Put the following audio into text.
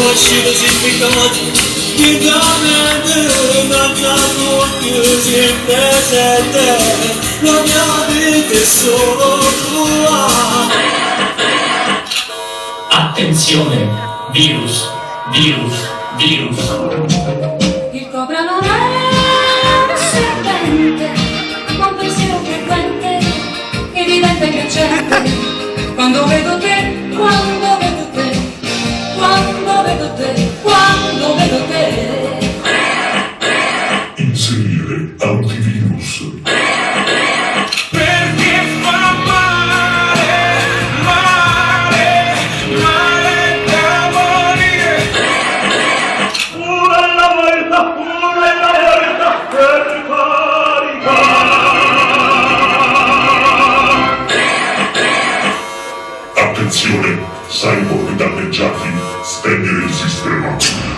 uscito significato che da me danzato più si presente la mia vita è solo tua. Attenzione, virus, virus, virus. Il cobra non è un serpente, ma un pensiero frequente che diventa inghiacciante. Quando vedo te, quando vedo te, quando vedo te, quando vedo te. Inserire antivirus. Perché fa male, male, male da morire. Una alla volta per Attenzione, cyborg danneggiati, spegnere il sistema.